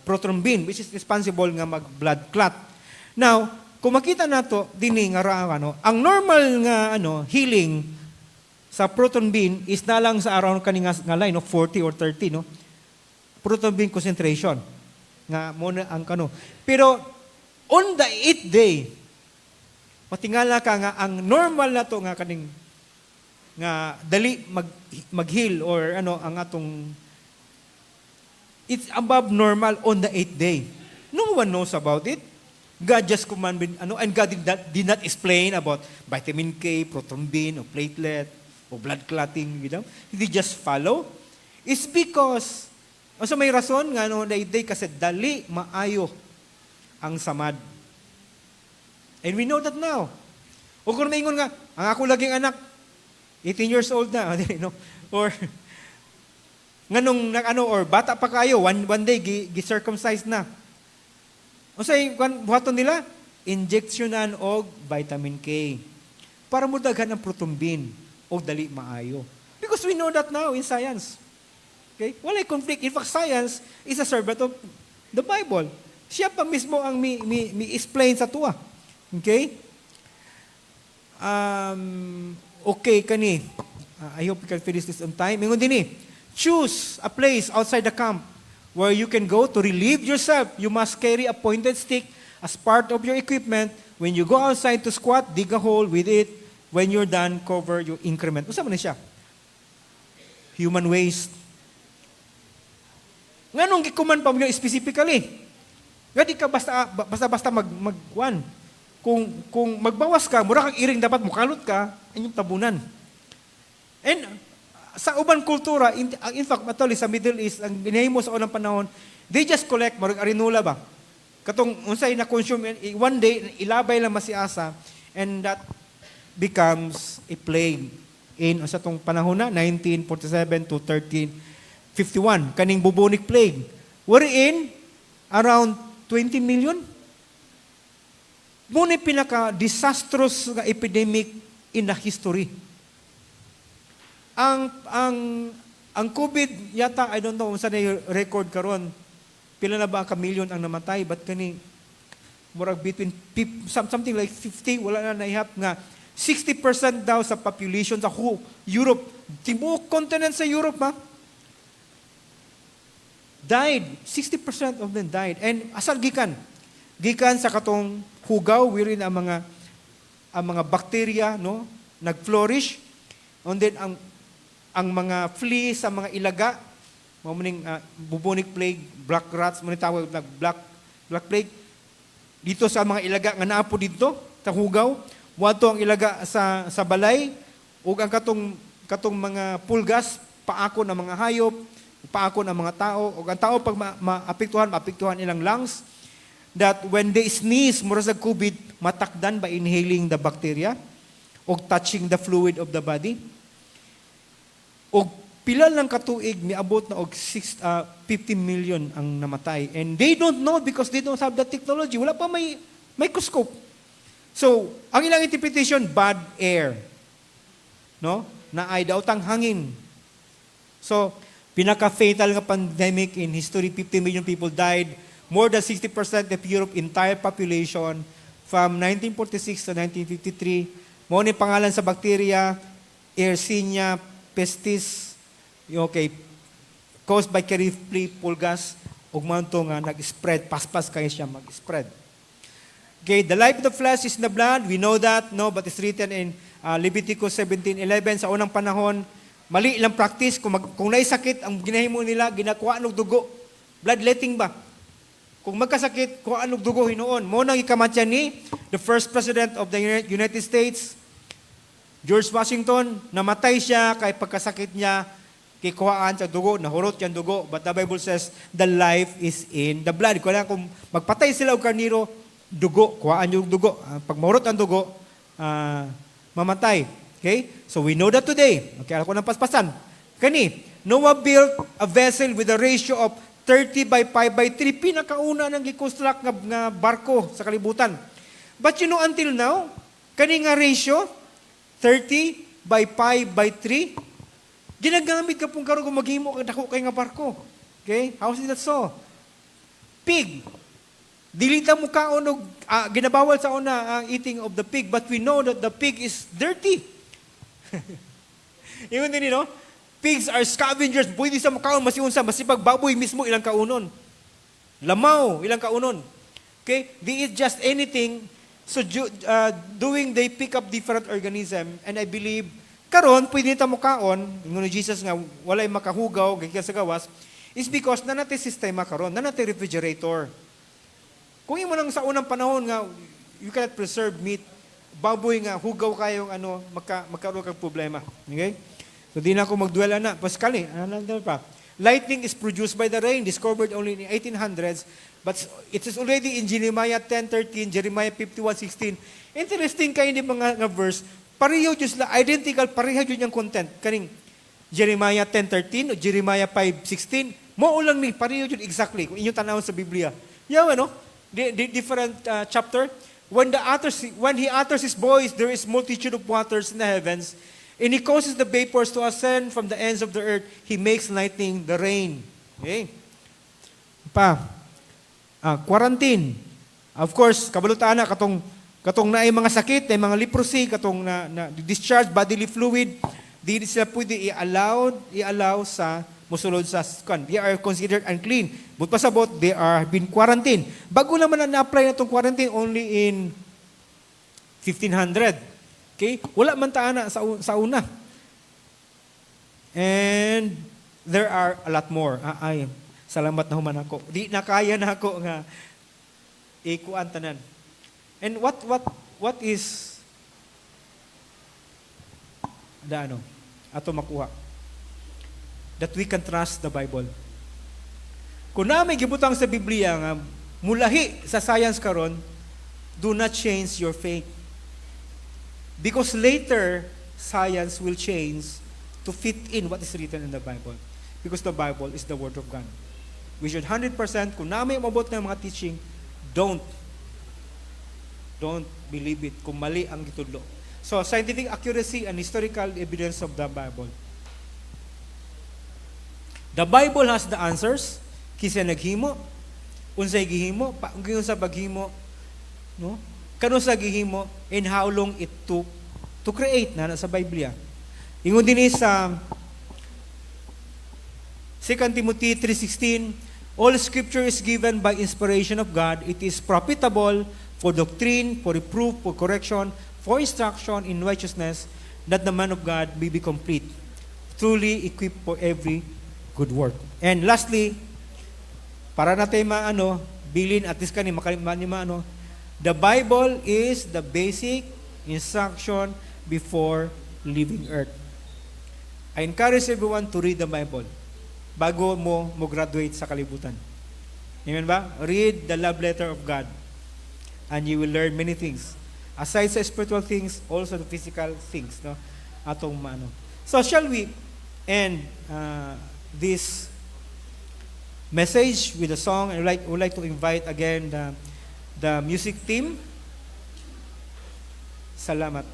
prothrombin, which is responsible nga mag-blood clot. Now, kung makita nato dinhi nga ang normal nga healing sa prothrombin is na lang sa around kani nga line of 40 or 30, no? Prothrombin concentration nga mo na ang Pero on the 8th day, matingala ka nga ang normal na to nga kaning nga dali mag-heal or ang atong it's above normal on the 8th day. No one knows about it. God just commanded, and God did not explain about vitamin K, prothrombin, or platelet, or blood clotting, He just follow. It's because, may rason nga, the 8th day, kasi dali maayo ang samad. And we know that now. O kung maingon nga, ang ako laging anak, 18 years old na, or or bata pa kayo, one day gi-circumcise na. O buhaton nila, injectionan og vitamin K para mudaghan ang prothrombin o dali maayo. Because we know that now in science. Okay? Walay conflict. In fact, science is a servant of the Bible. Siya pa mismo ang mi-explain sa tuwa. Okay? Okay kani. I hope we can finish this on time. Mingon din choose a place outside the camp where you can go to relieve yourself. You must carry a pointed stick as part of your equipment. When you go outside to squat, dig a hole with it. When you're done, cover your increment. Usa man siya? Human waste. Nganong gikuman pa mo specifically? Nga di ka basta magwan. Kung magbawas ka, mura kang iring dapat mukalot ka, inyong tabunan. And sa ubang kultura, in fact, matuli sa Middle East, ang ginahimo sa unang panahon, they just collect, marag arinula ba? Katong unsay na consume, one day, ilabay lang masiasa, and that becomes a plague. Sa tong panahon na, 1947 to 1351, kaning bubonic plague. Wherein, around 20 million. Muna pinaka-disastrous nga epidemic in the history. Ang COVID yata, I don't know, saan na record karon, pila na ba ka million ang namatay, but kani, murag between, something like 50, wala na naihap nga, 60% daw sa population sa Europe, tibuok continent sa Europe, died. 60% of them died. And asal gikan? Gikan sa katong hugaw, wherein ang mga bacteria, no, nag-flourish, and then ang mga fleas sa mga ilaga, mamuning bubonic plague, black rats, mo tawag na black plague, dito sa mga ilaga nga naapo dito, sa hugaw, wato ang ilaga sa balay, ug ang katong mga pulgas, paako ng mga hayop, paako ng mga tao, ug ang tao pag maapektuhan ilang lungs, that when they sneeze, mura sa COVID, matakdan by inhaling the bacteria, ug touching the fluid of the body. Og pila lang katuig miabot na og 50 million ang namatay, and they don't know because they don't have the technology. Wala pa may microscope. So ang ilang interpretation, bad air, no, na ay daotang hangin. So pinaka-fatal nga pandemic in history, 50 million people died, more than 60% of Europe entire population from 1946 to 1953. Mo ni pangalan sa bacteria, Yersinia pestis, caused by Carifli pulgas, ug man to nga nag-spread, paspas kayo siya mag-spread. Okay, the life of the flesh is in the blood, we know that, no, but it's written in Leviticus 17:11, sa unang panahon, mali ilang practice, kung naisakit, ang ginahimo nila, ginakuha ng dugo, bloodletting ba? Kung magkasakit, kuha ng dugo hinuon. Mo nang ikamatyan ni the first president of the United States, George Washington, namatay siya kay pagkasakit niya, kikuhaan sa dugo, nahurot yung dugo. But the Bible says, the life is in the blood. Kung magpatay sila o karniro, dugo, kuhaan yung dugo. Pag mahurot ang dugo, mamatay. Okay? So we know that today. Okay, ako ng paspasan. Kani, Noah built a vessel with a ratio of 30 by 5 by 3. Pinakauna ng gikonstruct nga barko sa kalibutan. But you know, until now, kani nga ratio, 30 by 5 by 3, ginagamit ka pong karoon kung maghimo ka dako kay nga barko. Okay? How is that so? Pig. Dilita mo kaon og ginabawal sa una ang eating of the pig, but we know that the pig is dirty. Yung din, no? Pigs are scavengers. Pwede sa makaon, masiunsa, masipag baboy mismo, ilang kaunon. Lamaw, ilang kaunon. Okay? They eat just anything. So, they pick up different organism. And I believe, karon pwede nita mo kaon, ingon ni Jesus nga, walay makahugaw, gaya sa gawas, is because na natin sistema karon, na natin refrigerator. Kung imo nang sa unang panahon nga, you cannot preserve meat, baboy nga, hugaw kayong magkaroon kang problema. Okay? So, di na ako magduela na. Paskali, pa. Lightning is produced by the rain, discovered only in the 1800s, but it is already in Jeremiah 10:13, Jeremiah 51:16. Interesting kayo ni mga verse, pareho Diyos la, identical, pareho Diyos yung content. Kaning Jeremiah 10:13 o Jeremiah 5:16, mo ulang ni, pareho Diyos exactly, kung inyong tanawin sa Biblia. Yaw, the different chapter, when he utters his voice, there is multitude of waters in the heavens, and he causes the vapors to ascend from the ends of the earth. He makes lightning the rain. Okay? Quarantine. Of course, kabalutaan na, katong na ay mga sakit, ay mga leprosy, katong na discharge bodily fluid, di sila pwede i-allow sa musulod sa skan. They are considered unclean. But pasabot, they are been quarantined. Bago naman na-apply na itong quarantine only in 1500. Okay? Wala man taana sa una. And there are a lot more. Salamat na human ako. Di nakaya na ako nga ikuan tanan. And what is ato makuha? That we can trust the Bible. Kung na may gibutang sa Biblia nga mulahi sa science karon, do not change your faith. Because later, science will change to fit in what is written in the Bible. Because the Bible is the Word of God. We should 100%, kung na may umabot ng mga teaching, don't believe it kung mali ang gitudlo. So, scientific accuracy and historical evidence of the Bible. The Bible has the answers. Kisa naghimo, unsay gihimo, paunggiyon sa paghimo, no? Kano sa gihimo, and how long it took to create na sa Biblia. Ingon din sa 2 Timothy 3:16, all scripture is given by inspiration of God. It is profitable for doctrine, for reproof, for correction, for instruction in righteousness, that the man of God may be complete, truly equipped for every good work. And lastly, para natin bilin at least the Bible is the basic instruction before leaving earth. I encourage everyone to read the Bible bago mo graduate sa kalibutan. Amen ba? Read the love letter of God and you will learn many things. Aside sa spiritual things, also the physical things, no? Atong So shall we end this message with a song? I would like to invite again the music team. Salamat.